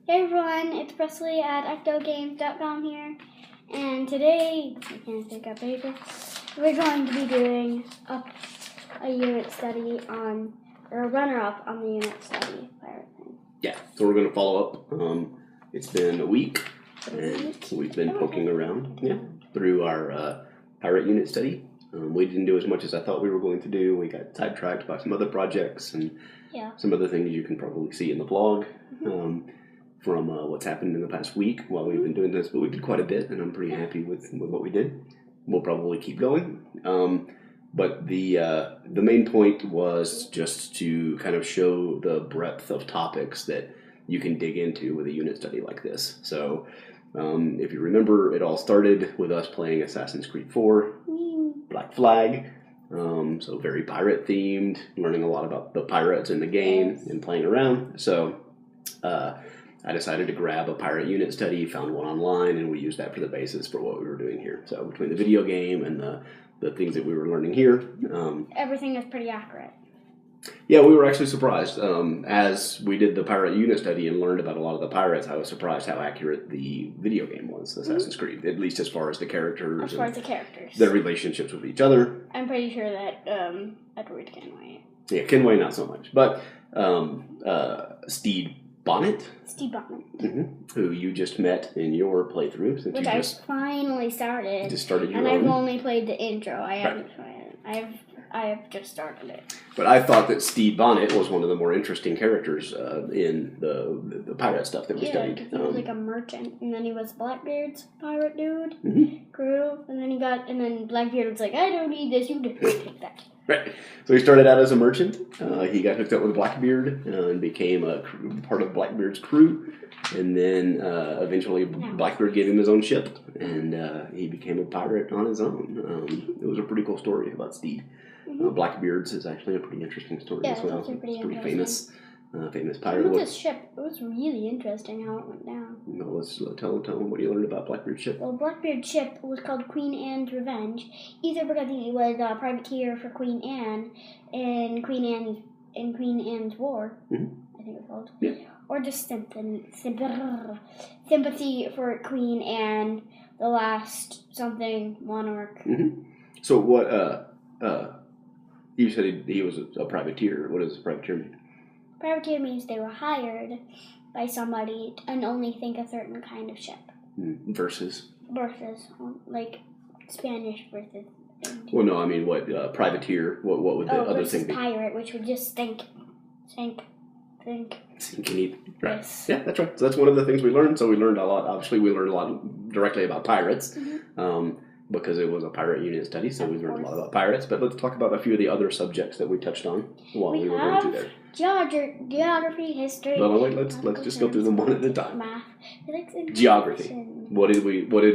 Hey everyone, it's Presley at ActOutGames.com here, and today, I can't pick up paper, we're going to be doing a unit study on, or a runner-up on the unit study pirate thing. Yeah, so we're going to follow up. It's been a week, and we've been poking around through our pirate unit study. We didn't do as much as I thought we were going to do. We got sidetracked by some other projects and some other things you can probably see in the blog from what's happened in the past week while we've been doing this. But we did quite a bit, and I'm pretty happy with what we did. We'll probably keep going. But the main point was just to kind of show the breadth of topics that you can dig into with a unit study like this. So if you remember, it all started with us playing Assassin's Creed 4, Black Flag, so very pirate themed, learning a lot about the pirates in the game and playing around. So I decided to grab a pirate unit study, found one online, and we used that for the basis for what we were doing here. So between the video game and the things that we were learning here. Everything is pretty accurate. Yeah, we were actually surprised. As we did the pirate unit study and learned about a lot of the pirates, I was surprised how accurate the video game was, Assassin's Creed, at least as far as the characters. Their relationships with each other. I'm pretty sure that Edward Kenway. Yeah, Kenway not so much. But Stede Bonnet, who you just met in your playthrough. Since Which you I finally started. Just started your and own. I've only played the intro. I haven't tried it. I have just started it. But I thought that Stede Bonnet was one of the more interesting characters in the pirate stuff that we studied. He was like a merchant, and then he was Blackbeard's pirate dude, crew, and then Blackbeard was like, I don't need this, you take that. Right. So he started out as a merchant. He got hooked up with Blackbeard and became part of Blackbeard's crew. And then eventually Blackbeard gave him his own ship, and he became a pirate on his own. It was a pretty cool story about Stede. Blackbeard's is actually a pretty interesting story as well. It's pretty famous pirate. With this ship, it was really interesting how it went down. No, let's tell them what you learned about Blackbeard's ship. Well, Blackbeard's ship was called Queen Anne's Revenge, either because he was a privateer for Queen Anne in Queen Anne's War, I think it was called, or just sympathy for Queen Anne, the last something monarch. So what? You said he was a privateer. What does a privateer mean? Privateer means they were hired by somebody and only think a certain kind of ship. Versus, like Spanish versus. Well, no, I mean what privateer? What would the other thing be? Pirate, which would just sink and eat. Right. Yes. Yeah, that's right. So that's one of the things we learned. So we learned a lot. Obviously, we learned a lot directly about pirates. Because it was a pirate unit study, so we learned a lot about pirates. But let's talk about a few of the other subjects that we touched on while we were going through there. Geography, history. No, wait. Let's just go through them one at a time. Math, geography. What did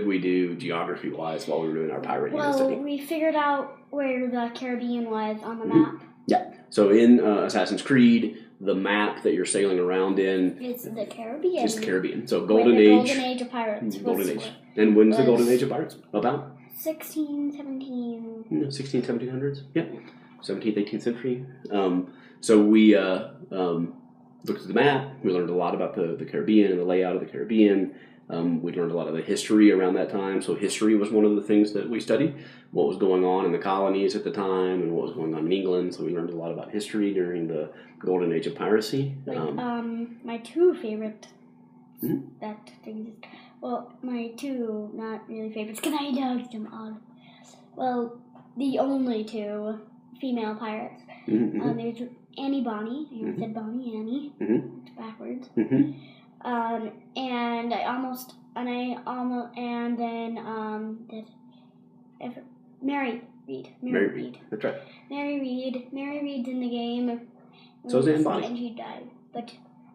we do geography wise while we were doing our pirate unit study? Well, we figured out where the Caribbean was on the map. Yeah. So in Assassin's Creed, the map that you're sailing around in is the Caribbean. It's the Caribbean. So Golden Age. Golden Age of Pirates. Golden Age. And when's the Golden Age of Pirates? About? 1700s? Yeah. 17th, 18th century. So we looked at the map. We learned a lot about the Caribbean and the layout of the Caribbean. We learned a lot of the history around that time. So history was one of the things that we studied. What was going on in the colonies at the time and what was going on in England. So we learned a lot about history during the Golden Age of piracy. My two favorite my two not really favorites, because I dogged them all. Well, the only two female pirates. There's Annie Bonny. I said Bonnie Annie. It's backwards. Mary Reed. Mary Reed. That's right. Mary Reed's in the game. So is Anne Bonny. And she died, but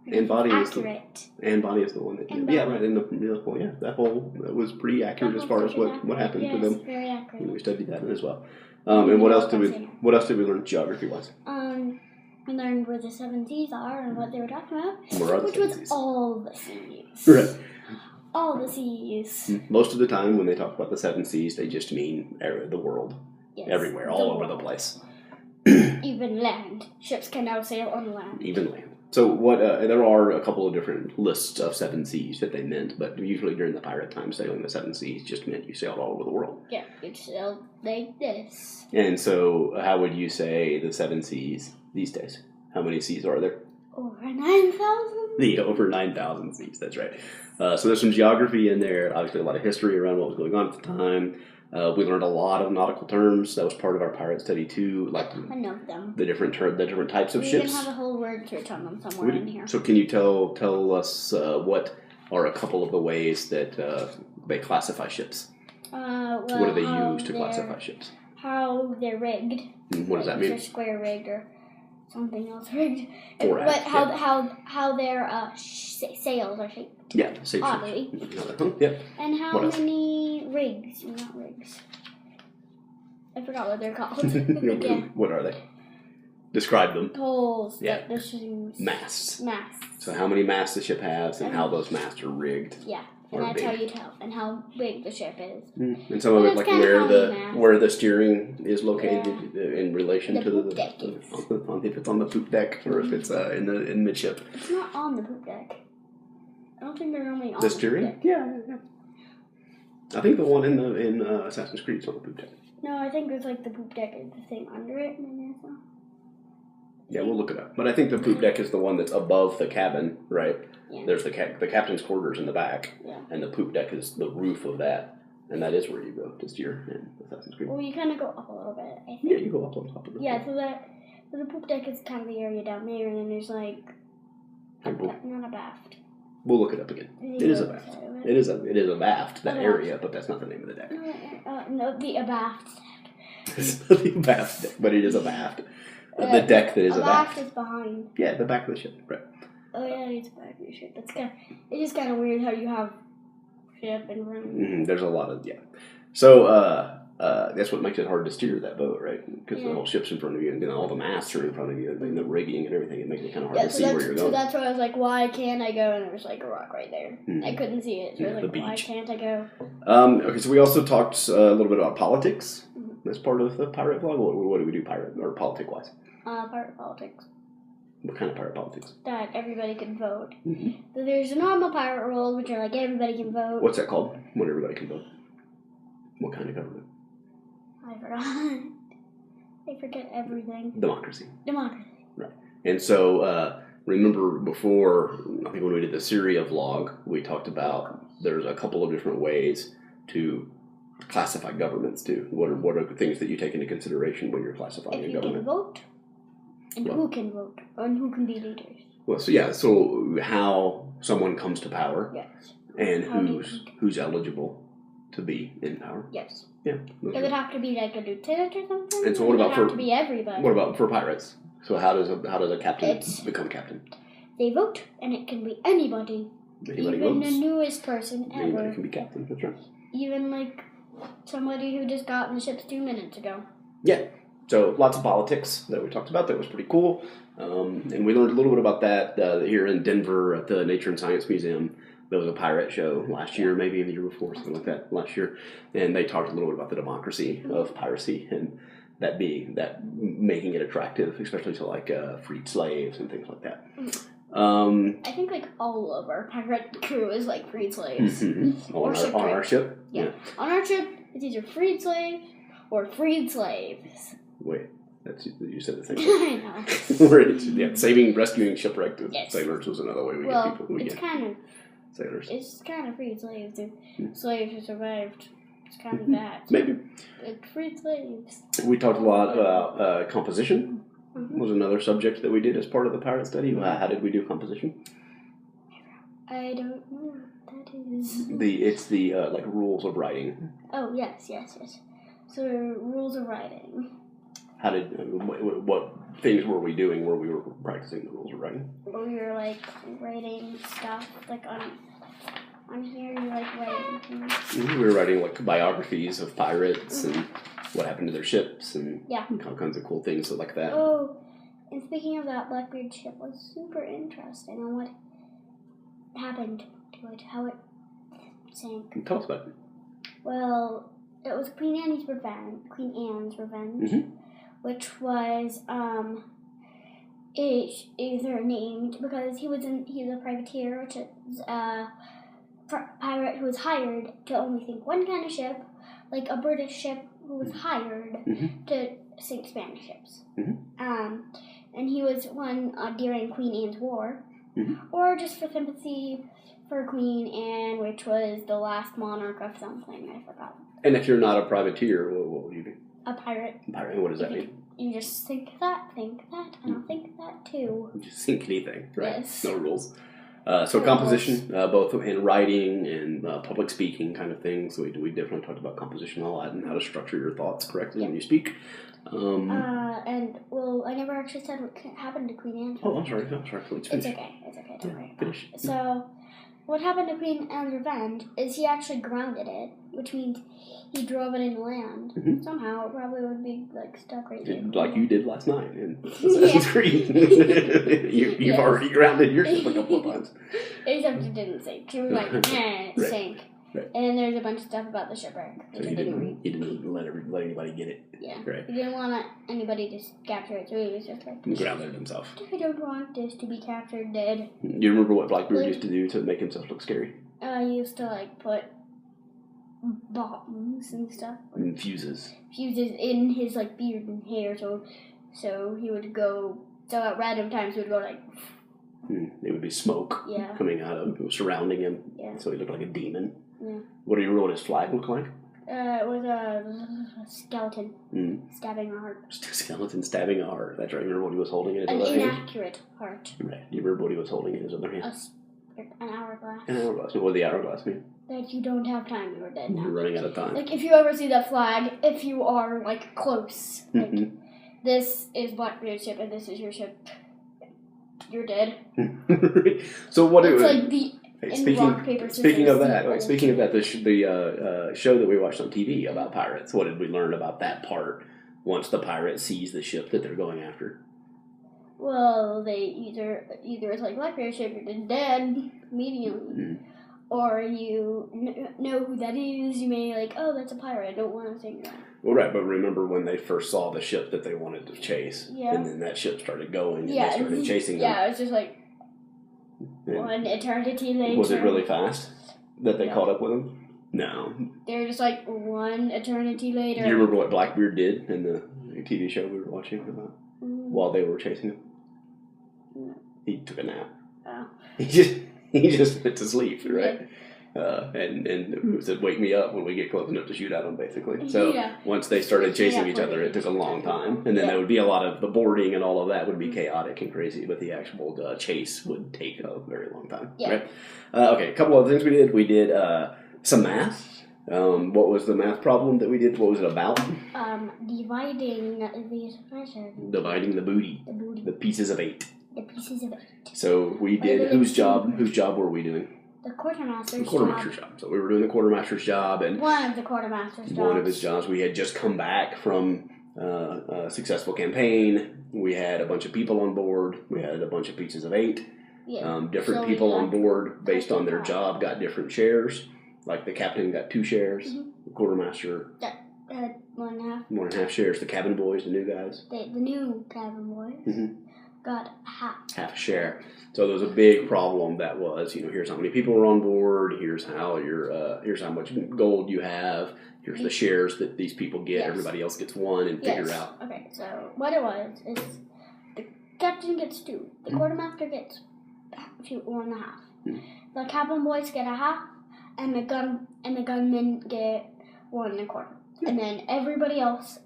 Anne Bonny accurate. Anne Bonny is the one that. Right. In that was pretty accurate as far as what happened to them. Very accurate. We studied that as well. And what else did we learn geography wise? We learned where the 7 seas are and what they were talking about, which was all the seas. Right. All the seas. Most of the time, when they talk about the 7 seas, they just mean the world, everywhere, all over the place. Even land. Ships can now sail on land. Even land. So what? There are a couple of different lists of 7 seas that they meant, but usually during the pirate time, sailing the 7 seas just meant you sailed all over the world. Yeah, you sailed like this. And so, how would you say the 7 seas these days? How many seas are there? Over 9,000? The over 9,000 seas, that's right. So there's some geography in there, obviously a lot of history around what was going on at the time. We learned a lot of nautical terms. That was part of our pirate study too, like I know them. the different types of We ships. even have a whole word search on them somewhere in here. So can you tell us what are a couple of the ways that they classify ships? Well, what do they use to classify ships? How they're rigged. What does that mean? They're square rigged or something else rigged. Or but how their sails are shaped. Yeah, safe oddly. Yep. And how many rigs? Not rigs. I forgot what they're called. Yeah. What are they? Describe them. Poles. Yeah. Masts. So how many masts the ship has and how those masts are rigged. Yeah. And that's how you tell. And how big the ship is. And some of it, like where the steering is located in relation to poop deck if it's on the poop deck or if it's in midship. It's not on the poop deck. I don't think they're normally on the steering. Poop deck. Yeah. I think the one in Assassin's Creed is on the poop deck. No, I think it's like the poop deck is the thing under it. Yeah, we'll look it up. But I think the poop deck is the one that's above the cabin, right? Yeah. There's the captain's quarters in the back, yeah. And the poop deck is the roof of that, and that is where you go to steer in Assassin's Creed. Well, you kind of go up a little bit, I think. Yeah, you go up on top of it. Yeah, so the poop deck is kind of the area down there, and then there's like not a baft. We'll look it up again. It is a baft. It is a baft, that area, but that's not the name of the deck. No, the abaft deck. It's not the abaft deck, but it is a baft. The deck that is a baft. Is behind. Yeah, the back of the ship, right. Oh yeah, it's the back of the ship. It is kind of weird how you have ship and room. There's a lot of, So, that's what makes it hard to steer that boat, right? Because the whole ship's in front of you, and then all the masts are in front of you, and the rigging and everything. It makes it kind of hard to see where you're going. So that's why I was like, why can't I go? And there was like a rock right there. I couldn't see it. So I was like, why can't I go? Okay, so we also talked a little bit about politics. That's part of the pirate vlog. What do we do politic-wise? Pirate politics. What kind of pirate politics? That everybody can vote. So there's the normal pirate rules, which are like everybody can vote. What's that called? When everybody can vote? What kind of government? I forgot. I forget everything. Democracy. Right. And so, remember before, I think when we did the Syria vlog, we talked about there's a couple of different ways to classify governments too. What are the things that you take into consideration when you're classifying a government? If you can vote, and who can vote, and who can be leaders. Well, so how someone comes to power, and who's eligible to be in power. Yes. Yeah. Does it have to be like a lieutenant or something? And so what about have to be everybody? What about for pirates? So how does a captain become captain? They vote, and it can be anybody. Anybody even votes. The newest person ever. Anybody can be captain. That's right. Even like somebody who just got in the ships 2 minutes ago. Yeah. So lots of politics that we talked about. That was pretty cool. And we learned a little bit about that here in Denver at the Nature and Science Museum. There was a pirate show last year, maybe the year before, something like that, last year. And they talked a little bit about the democracy of piracy and that making it attractive, especially to like freed slaves and things like that. I think like all of our pirate crew is like freed slaves. On our ship? Yeah. On our ship, it's either freed slaves or freed slaves. Wait, you said the same thing. I know. Saving, rescuing shipwrecked sailors was another way we get people. It's kind of sailors. It's kind of freed slaves. Slaves who survived. It's kind of that. Maybe. It's freed slaves. We talked a lot about composition. Was another subject that we did as part of the pirate study. How did we do composition? I don't know what that is. It's the like rules of writing. Oh yes. So rules of writing. What things were we doing where we were practicing the rules of writing? Well, we were like writing stuff like on here. You like writing things. We were writing like biographies of pirates and what happened to their ships and all kinds of cool things like that. Oh, and speaking of that, Blackbeard ship was super interesting on what happened to it, how it sank. Tell us about it. Well, it was Queen Anne's revenge, which was is either named because he's a privateer, which is a pirate who was hired to only sink one kind of ship, like a British ship who was hired to sink Spanish ships. And he was one during Queen Anne's War, or just for sympathy for Queen Anne, which was the last monarch of something, I forgot. And if you're not a privateer, what would you be? A pirate. A pirate, what does that mean? You just think that, and I'll think that too. You just think anything, right? Yes. No rules. So composition, both in writing and public speaking kind of things. We definitely talked about composition a lot and how to structure your thoughts correctly when you speak. I never actually said what happened to Queen Anne. Oh, I'm sorry. Please finish. It's okay. Don't worry. Finish. So, what happened to Queen Anne's Revenge is he actually grounded it, which means he drove it inland. Somehow, it probably would be like stuck right there. Like you did last night in Assassin's Creed. You've already grounded your ship a couple of times. Except it didn't sink. It was like, it sank. Right. And then there's a bunch of stuff about the shipwreck. So you didn't let anybody get it. Yeah. Right. He didn't want anybody to capture it, so he was just like... He grounded it himself. I don't want this to be captured dead. Do you remember what Blackbeard used to do to make himself look scary? He used to, like, put bombs and stuff. And fuses. Fuses in his, like, beard and hair, so he would go... So at random times he would go, like... There would be smoke coming out of him, surrounding him. Yeah. So he looked like a demon. Yeah. What do you remember what his flag looked like? It was a skeleton stabbing a heart. Just a skeleton stabbing a heart. That's right. You remember what he was holding in his other other hand? An inaccurate heart. Right. Do you remember what he was holding in his other hand? An hourglass. An hourglass. What did the hourglass mean? That you don't have time, you're dead now. You're running out of time. Like, if you ever see that flag, if you are, like, close, like, this is Blackbeard's ship and this is your ship, you're dead. So what it's it was... like the... Speaking of that, the show that we watched on TV about pirates, what did we learn about that part once the pirate sees the ship that they're going after? Well, they either it's like Blackbeard's ship, you're dead immediately, or you know who that is. You may like, oh, that's a pirate. I don't want to think that. Well, right, but remember when they first saw the ship that they wanted to chase, and then that ship started going, and they started chasing them. Yeah, it was just like. One eternity later. Was it really fast that they caught up with them? No. They were just like one eternity later. Do you remember what Blackbeard did in the TV show we were watching about while they were chasing him? No. He took a nap. Oh. He just went to sleep, right? And said, "Wake me up when we get close enough to shoot at them." Basically, so once they started chasing each other, it took a long time, and then there would be a lot of the boarding and all of that would be chaotic and crazy, but the actual chase would take a very long time. Yeah. Right? Okay, a couple other things we did. We did some math. What was the math problem that we did? What was it about? Dividing the expression. Dividing the booty. The booty. The pieces of 8. The pieces of 8. So we did. Whose job were we doing? The quartermaster's job. So we were doing the quartermaster's job, and one of the quartermaster's jobs. One of his jobs. We had just come back from a successful campaign. We had a bunch of people on board. We had a bunch of pieces of 8. Yeah. Different people on board based on their job got different shares. Like the captain got 2 shares. The quartermaster got 1.5. 1.5 shares. The cabin boys, the new guys. The new cabin boys got half a share. So there was a big problem that was, here's how many people are on board, here's how here's how much gold you have, here's the shares that these people get, everybody else gets 1, and figure out. Okay, so what it was is the captain gets 2, the quartermaster gets 1.5, the cabin boys get 1/2, and the gunmen get 1.25. And then everybody else,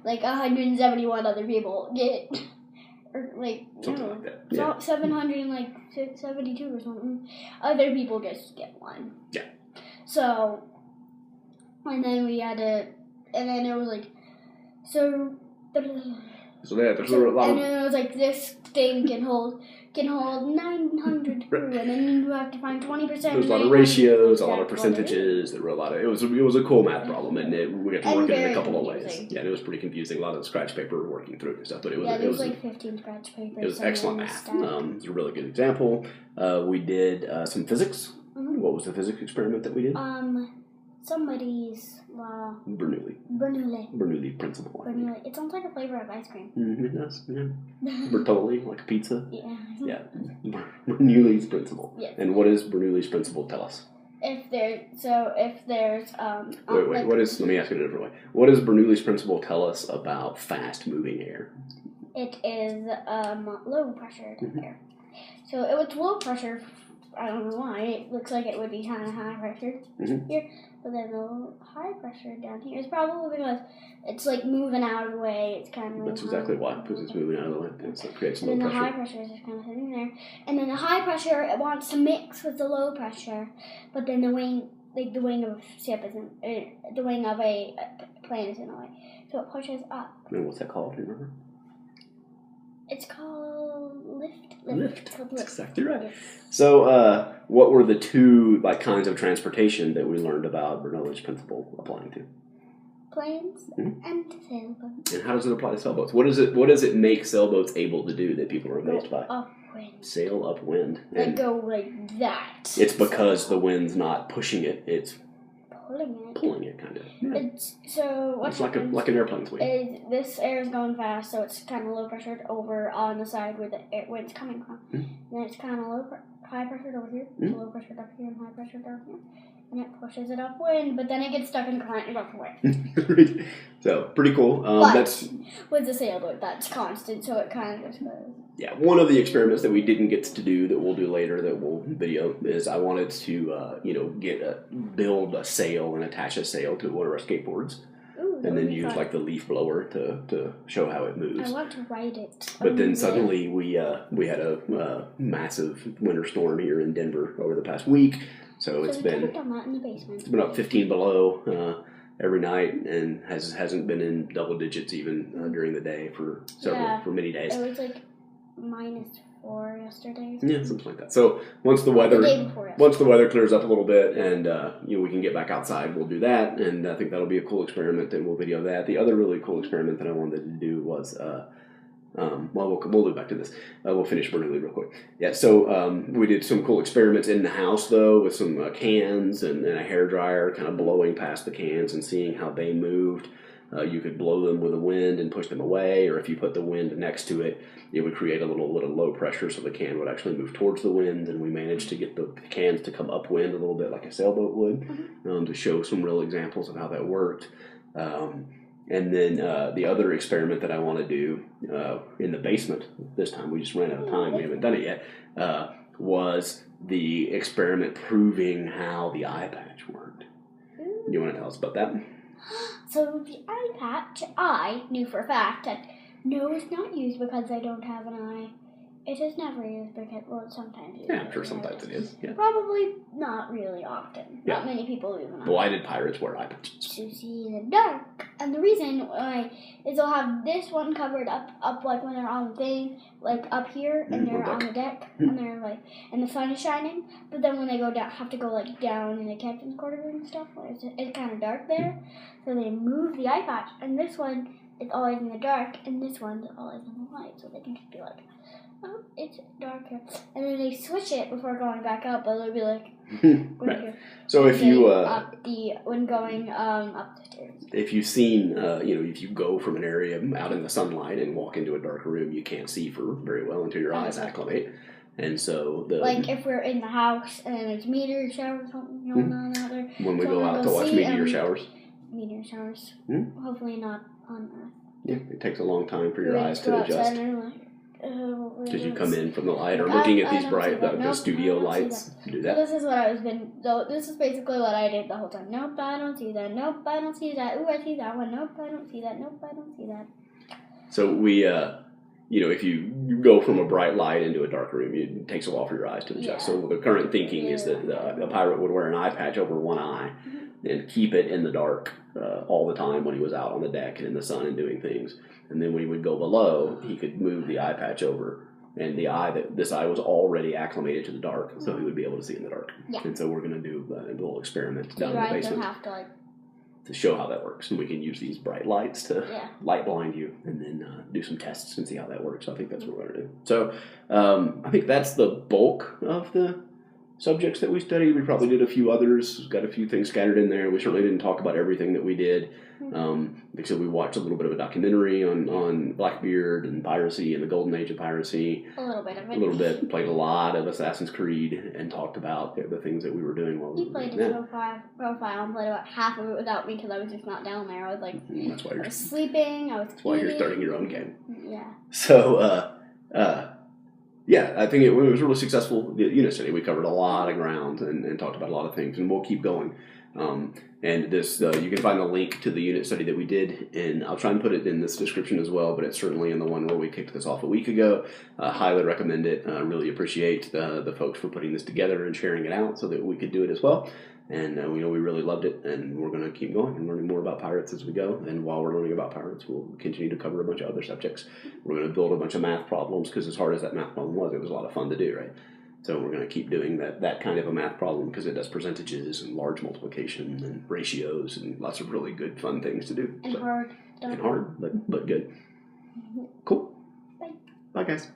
like 171 other people get, or like, something like that. Yeah. 772 or something. Other people just get 1. Yeah. So, and then we had to, and then it was like, so there's a lot of... And then it was like, this thing can hold 900 crew, and then you have to find 20%. There was a lot of ratios, a lot of percentages. There were a lot of... It was a cool math problem, and we got to work it in a couple of ways. Yeah, and it was pretty confusing. A lot of scratch paper working through it and stuff, but it was like 15 scratch papers. It was excellent math. It was a really good example. We did some physics. What was the physics experiment that we did? somebody's Bernoulli principle. Bernoulli. It sounds like a flavor of ice cream. It does. Yeah. Bertolli, like a pizza. Yeah. Yeah. Bernoulli's principle. Yes. And what does Bernoulli's principle tell us? If there's Wait. Let me ask it a different way. What does Bernoulli's principle tell us about fast moving air? It is low pressure air. So if it's low pressure, I don't know why. It looks like it would be kind of high pressure here, but then the high pressure down here is probably because it's like moving out of the way. It's kind of that's exactly why, because it's moving out of the way. So it creates low pressure. And then pressure. the high pressure is just kind of sitting there, and then the high pressure it wants to mix with the low pressure, but then the wing of a ship isn't. The wing of a plane isn't in the way, so it pushes up. And what's that called? Do you remember? It's called lift. That's exactly right. Yes. So, what were the two kinds of transportation that we learned about Bernoulli's principle applying to? Planes and sailboats. And how does it apply to sailboats? What does it make sailboats able to do that people are amazed by? Upwind. Sail upwind. And go like that. It's because the wind's not pushing it; it's pulling it, kind of. Yeah. It's like an airplane swing. This air is going fast, so it's kind of low pressured over on the side where the wind's coming from. Then it's kind of high pressured over here, low pressured up here, and high pressured down here. And it pushes it upwind, but then it gets stuck in the current and goes away. So, pretty cool. But with the sailboat, that's constant, so it kind of just goes. Yeah, one of the experiments that we didn't get to do that we'll do later that we'll video is I wanted to build a sail and attach a sail to one of our skateboards. Ooh, and then use the leaf blower to show how it moves. I want to ride it. But then suddenly we had a massive winter storm here in Denver over the past week. So it's been done that in the basement. It's been up 15 below every night and hasn't been in double digits even during the day for many days. It was like -4 yesterday. Yeah, something like that. So once the weather clears up a little bit and we can get back outside, we'll do that. And I think that'll be a cool experiment, and we'll video that. The other really cool experiment that I wanted to do was we'll loop back to this. We'll finish Bernoulli real quick. Yeah, so we did some cool experiments in the house, though, with some cans and a hairdryer, kind of blowing past the cans and seeing how they moved. You could blow them with the wind and push them away, or if you put the wind next to it, it would create a little low pressure, so the can would actually move towards the wind, and we managed to get the cans to come upwind a little bit like a sailboat would, to show some real examples of how that worked. And then the other experiment that I want to do in the basement, this time we just ran out of time, we haven't done it yet, was the experiment proving how the eye patch worked. You want to tell us about that? So the eye patch, I knew for a fact that no, it's not used because I don't have an eye. It is never used because, sometimes. Yeah, I'm sure sometimes it is. Yeah. Probably not really often. Yeah. Not many people use an eye. Why did pirates wear eye patches? To see in the dark. And the reason why is they'll have this one covered up like when they're on the thing, like up here, and they're on the deck, and they're like, and the sun is shining. But then when they go down, have to go like down in the captain's quarters and stuff. It's kind of dark there, so they move the eye patch. And this one is always in the dark, and this one's always in the light, so they can just be like, oh, it's darker. And then they switch it before going back up, but they'll be like, right. So if you when going up the stairs. If you've seen, if you go from an area out in the sunlight and walk into a dark room, you can't see for very well until your eyes acclimate. And so if we're in the house and there's meteor showers going on out there. When we go out to watch meteor showers. Meteor showers. Hopefully not on Earth. Yeah, it takes a long time for your eyes to adjust. Did you come in from the light or looking at these bright the studio lights? Do that. So this is basically what I did the whole time. Nope, I don't see that. Nope, I don't see that. Ooh, I see that one. Nope, I don't see that. Nope, I don't see that. So we, if you go from a bright light into a dark room, it takes a while for your eyes to adjust. Yeah. So the current thinking is that the pirate would wear an eye patch over one eye and keep it in the dark all the time when he was out on the deck and in the sun and doing things. And then when he would go below, he could move the eye patch over, and this eye was already acclimated to the dark, so he would be able to see in the dark. Yeah. And so we're going to do a little experiment down in the basement to show how that works. And we can use these bright lights to light blind you, and then do some tests and see how that works. So I think that's what we're going to do. So I think that's the bulk of the subjects that we studied. We probably did a few others. Got a few things scattered in there. We certainly didn't talk about everything that we did. Like I said, we watched a little bit of a documentary on Blackbeard and piracy and the golden age of piracy. A little bit of it. A little bit. Played a lot of Assassin's Creed and talked about the things that we were doing while we You were played doing his profile and played about half of it without me because I was just not down there. I was like, That's why I was sleeping. I was That's why you're starting your own game. Yeah. So, yeah, I think it was really successful unit study. We covered a lot of ground and talked about a lot of things, and we'll keep going. And this, you can find the link to the unit study that we did, and I'll try and put it in this description as well, but it's certainly in the one where we kicked this off a week ago. Highly recommend it. Really appreciate the folks for putting this together and sharing it out so that we could do it as well. And we know we really loved it, and we're going to keep going and learning more about pirates as we go. And while we're learning about pirates, we'll continue to cover a bunch of other subjects. We're going to build a bunch of math problems, because as hard as that math problem was, it was a lot of fun to do, right? So we're going to keep doing that kind of a math problem, because it does percentages and large multiplication and ratios and lots of really good, fun things to do. And hard. And hard, but good. Cool. Bye. Bye, guys.